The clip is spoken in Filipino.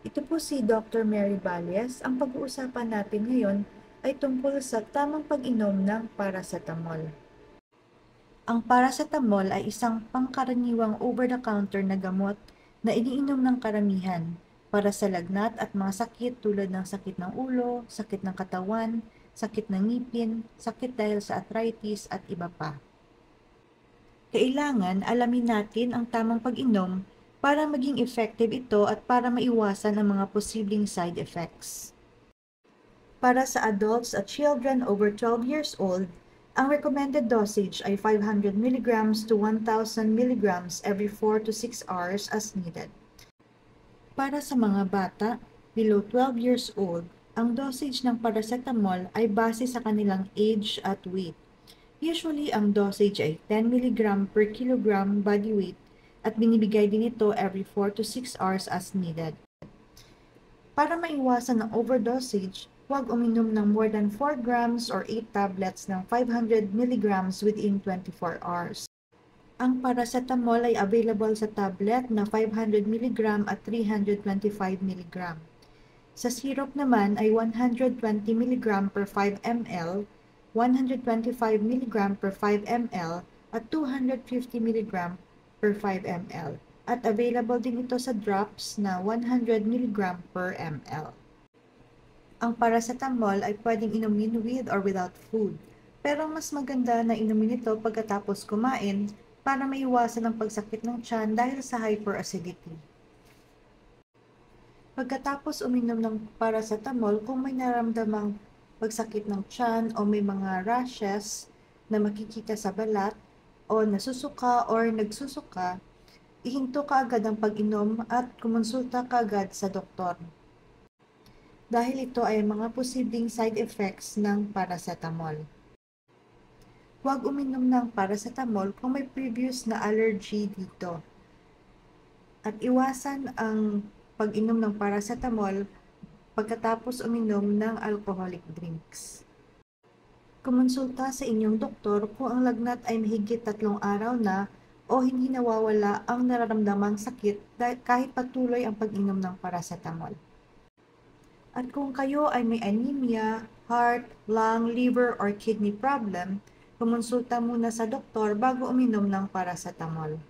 Ito po si Dr. Mary Valles. Ang pag-uusapan natin ngayon ay tungkol sa tamang pag-inom ng paracetamol. Ang paracetamol ay isang pangkaraniwang over-the-counter na gamot na iniinom ng karamihan para sa lagnat at mga sakit tulad ng sakit ng ulo, sakit ng katawan, sakit ng ngipin, sakit dahil sa arthritis at iba pa. Kailangan alamin natin ang tamang pag-inom para maging effective ito at para maiwasan ang mga posibleng side effects. Para sa adults at children over 12 years old, ang recommended dosage ay 500 mg to 1,000 mg every 4 to 6 hours as needed. Para sa mga bata below 12 years old, ang dosage ng paracetamol ay base sa kanilang age at weight. Usually, ang dosage ay 10 mg per kilogram body weight at binibigay din ito every 4 to 6 hours as needed. Para maiwasan ang overdosage, huwag uminom ng more than 4 grams or 8 tablets ng 500 mg within 24 hours. Ang paracetamol ay available sa tablet na 500 mg at 325 mg. Sa syrup naman ay 120 mg per 5 ml, 125 mg per 5 ml, at 250 mg per 5 ml. At available din ito sa drops na 100 mg per ml. Ang paracetamol ay pwedeng inumin with or without food, pero mas maganda na inumin ito pagkatapos kumain para maiwasan ang pagsakit ng tiyan dahil sa hyperacidity. Pagkatapos uminom ng paracetamol, kung may naramdamang pagsakit ng tiyan o may mga rashes na makikita sa balat o nasusuka or nagsusuka, ihinto kaagad ang pag-inom at kumonsulta kaagad sa doktor. Dahil ito ay mga posibleng side effects ng paracetamol. Huwag uminom ng paracetamol kung may previous na allergy dito. At iwasan ang pag-inom ng paracetamol pagkatapos uminom ng alcoholic drinks. Kumonsulta sa inyong doktor kung ang lagnat ay mahigit 3 araw na o hindi nawawala ang nararamdamang sakit kahit patuloy ang pag-inom ng paracetamol. At kung kayo ay may anemia, heart, lung, liver, or kidney problem, kumonsulta muna sa doktor bago uminom ng paracetamol.